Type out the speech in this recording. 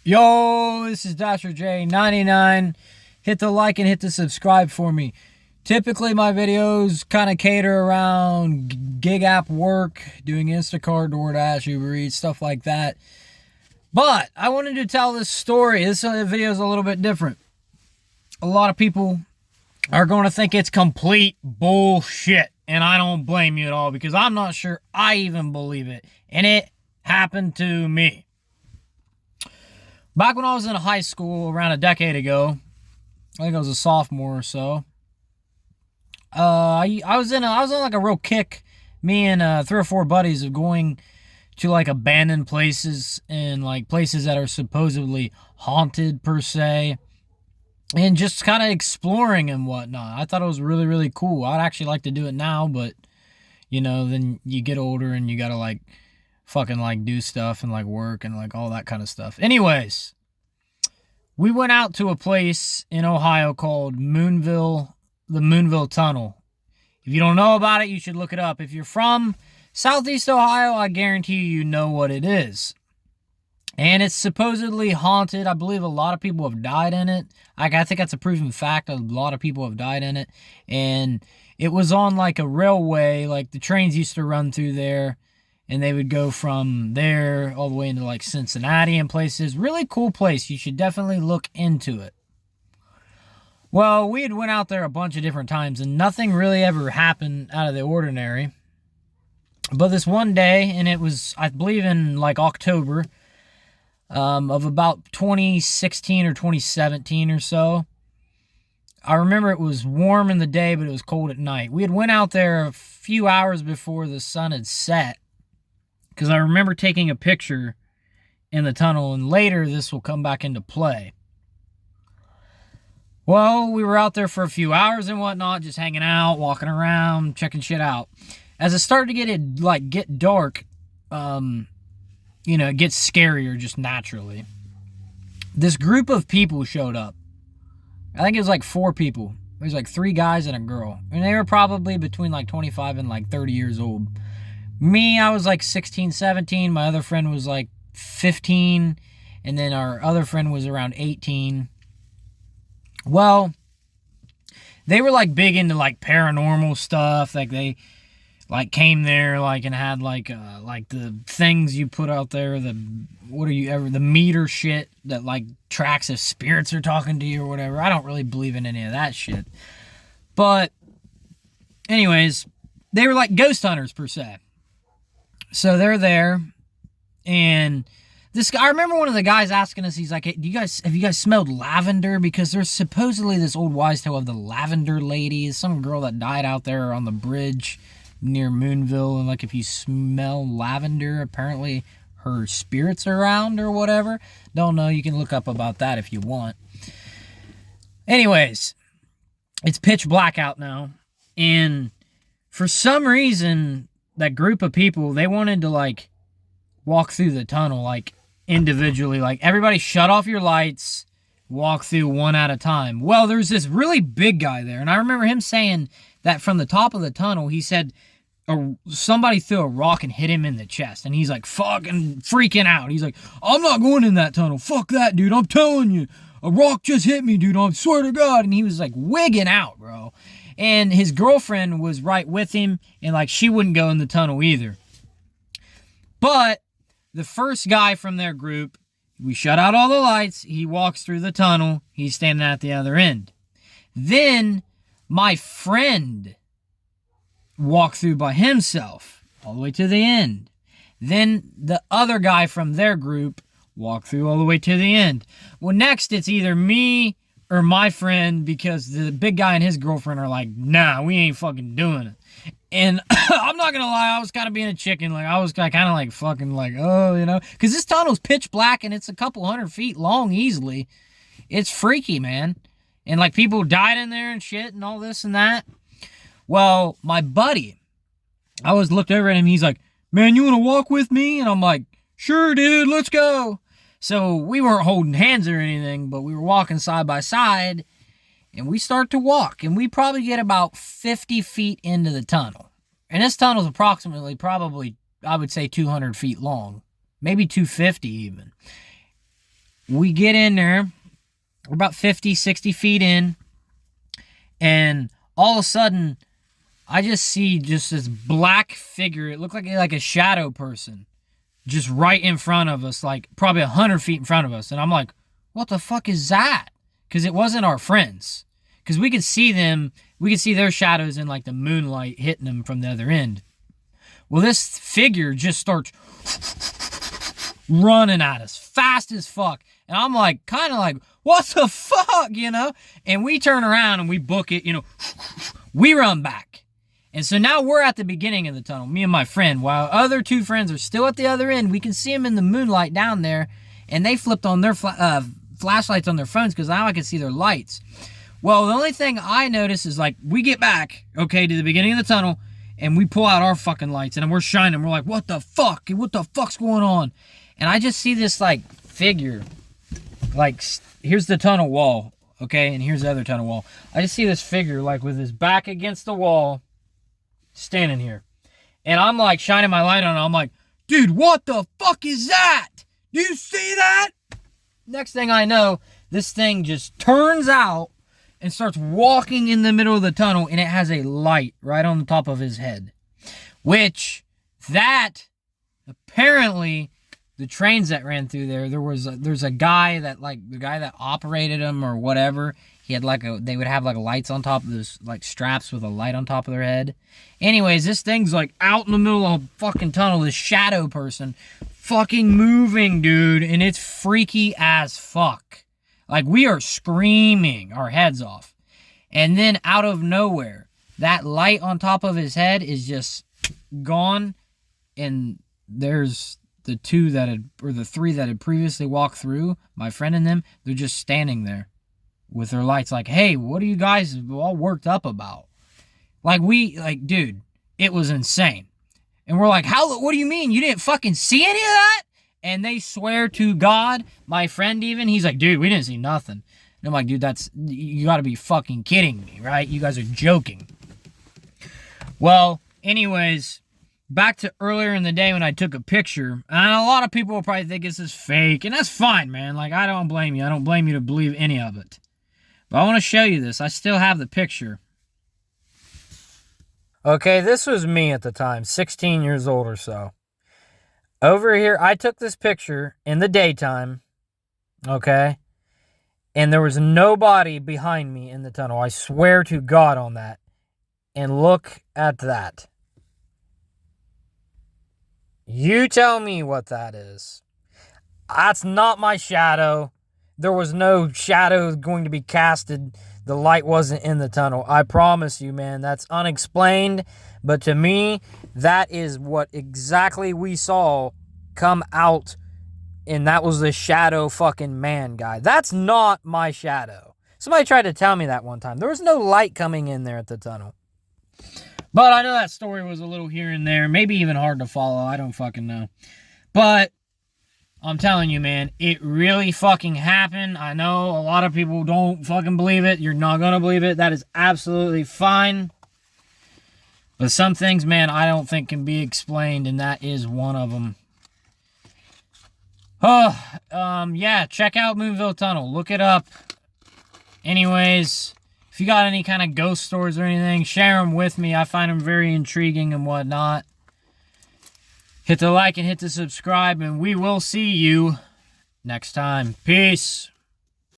Yo, this is Dasher J99. Hit the like and hit the subscribe for me. Typically, my videos kind of cater around gig app work, doing Instacart, DoorDash, Uber Eats, stuff like that. But I wanted to tell this story. This video is a little bit different. A lot of people are going to think it's complete bullshit, and I don't blame you at all because I'm not sure I even believe it. And it happened to me. Back when I was in high school around a decade ago, I think I was a sophomore or so. I was on like a real kick. Me and 3 or 4 buddies of going to like abandoned places and like places that are supposedly haunted per se, and just kind of exploring and whatnot. I thought it was really, really cool. I'd actually like to do it now, but then you get older and you gotta like fucking like do stuff and like work and like all that kind of stuff. Anyways, we went out to a place in Ohio called Moonville, the Moonville Tunnel. If you don't know about it, you should look it up. If you're from Southeast Ohio, I guarantee you know what it is. And it's supposedly haunted. I believe a lot of people have died in it. I think that's a proven fact. A lot of people have died in it. And it was on like a railway, like the trains used to run through there. And they would go from there all the way into like Cincinnati and places. Really cool place. You should definitely look into it. Well, we had went out there a bunch of different times and nothing really ever happened out of the ordinary. But this one day, and it was, I believe in like October of about 2016 or 2017 or so. I remember it was warm in the day, but it was cold at night. We had went out there a few hours before the sun had set, because I remember taking a picture in the tunnel, and later this will come back into play. Well, we were out there for a few hours and whatnot, just hanging out, walking around, checking shit out. As it started to get dark, it gets scarier just naturally. This group of people showed up. I think it was like 4 people. It was like 3 guys and a girl. And they were probably between like 25 and like 30 years old. Me, I was like 16, 17. My other friend was like 15. And then our other friend was around 18. Well, they were like big into like paranormal stuff. Like they like came there like and had like the things you put out there, the meter shit that like tracks if spirits are talking to you or whatever. I don't really believe in any of that shit. But anyways, they were like ghost hunters per se. So they're there, and this guy, I remember one of the guys asking us, he's like, hey, have you guys smelled lavender? Because there's supposedly this old wise tale of the lavender lady, some girl that died out there on the bridge near Moonville, and like if you smell lavender, apparently her spirit's around or whatever. Don't know, you can look up about that if you want. Anyways, it's pitch black out now, and for some reason, that group of people, they wanted to like walk through the tunnel like individually, like everybody shut off your lights, walk through one at a time. Well, there's this really big guy there, and I remember him saying that from the top of the tunnel, he said somebody threw a rock and hit him in the chest, and he's like fucking freaking out. He's like, I'm not going in that tunnel. Fuck that, dude. I'm telling you, a rock just hit me, dude. I swear to God. And he was like wigging out, bro. And his girlfriend was right with him, and like she wouldn't go in the tunnel either. But the first guy from their group, we shut out all the lights. He walks through the tunnel. He's standing at the other end. Then my friend walked through by himself all the way to the end. Then the other guy from their group walked through all the way to the end. Well, next it's either me or my friend, because the big guy and his girlfriend are like, nah, we ain't fucking doing it. And I'm not gonna lie, I was kind of being a chicken. Like, I was kind of like fucking like, because this tunnel's pitch black and it's a couple 100 feet long easily. It's freaky, man. And like people died in there and shit and all this and that. Well, my buddy, I was looked over at him. He's like, man, you want to walk with me? And I'm like, sure, dude, let's go. So we weren't holding hands or anything, but we were walking side by side, and we start to walk, and we probably get about 50 feet into the tunnel. And this tunnel is approximately, probably, I would say 200 feet long, maybe 250 even. We get in there. We're about 50, 60 feet in. And all of a sudden, I just see just this black figure. It looked like a shadow person. Just right in front of us. Like probably 100 feet in front of us. And I'm like, what the fuck is that? Because it wasn't our friends. Because we could see them. We could see their shadows in like the moonlight hitting them from the other end. Well, this figure just starts running at us fast as fuck. And I'm like, kind of like, what the fuck, you know? And we turn around and we book it, you know. We run back. And so now we're at the beginning of the tunnel, me and my friend. While other two friends are still at the other end, we can see them in the moonlight down there. And they flipped on their flashlights on their phones because now I can see their lights. Well, the only thing I notice is like we get back, okay, to the beginning of the tunnel, and we pull out our fucking lights, and we're shining. We're like, what the fuck? What the fuck's going on? And I just see this like figure. Like, here's the tunnel wall, okay, and here's the other tunnel wall. I just see this figure like with his back against the wall, standing here. And I'm like shining my light on it. I'm like, dude, what the fuck is that? Do you see that? Next thing I know, this thing just turns out and starts walking in the middle of the tunnel, and it has a light right on the top of his head. Which, that, apparently, the trains that ran through there's a guy that, like, the guy that operated them or whatever, he had like they would have like lights on top of this, like straps with a light on top of their head. Anyways, this thing's like out in the middle of a fucking tunnel, this shadow person, fucking moving, dude, and it's freaky as fuck. Like, we are screaming our heads off. And then out of nowhere, that light on top of his head is just gone. And there's the three that had previously walked through, my friend and them, they're just standing there with their lights like, hey, what are you guys all worked up about? Like, dude, it was insane. And we're like, what do you mean? You didn't fucking see any of that? And they swear to God, my friend even, he's like, dude, we didn't see nothing. And I'm like, dude, you gotta be fucking kidding me, right? You guys are joking. Well, anyways, back to earlier in the day when I took a picture, and a lot of people will probably think this is fake, and that's fine, man. Like, I don't blame you. I don't blame you to believe any of it. But I want to show you this. I still have the picture. Okay, this was me at the time, 16 years old or so. Over here, I took this picture in the daytime, okay? And there was nobody behind me in the tunnel. I swear to God on that. And look at that. You tell me what that is. That's not my shadow. There was no shadow going to be casted. The light wasn't in the tunnel. I promise you, man. That's unexplained. But to me, that is what exactly we saw come out. And that was the shadow fucking man guy. That's not my shadow. Somebody tried to tell me that one time. There was no light coming in there at the tunnel. But I know that story was a little here and there. Maybe even hard to follow. I don't fucking know. But I'm telling you, man, it really fucking happened. I know a lot of people don't fucking believe it. You're not going to believe it. That is absolutely fine. But some things, man, I don't think can be explained, and that is one of them. Yeah, check out Moonville Tunnel. Look it up. Anyways, if you got any kind of ghost stories or anything, share them with me. I find them very intriguing and whatnot. Hit the like and hit the subscribe, and we will see you next time. Peace.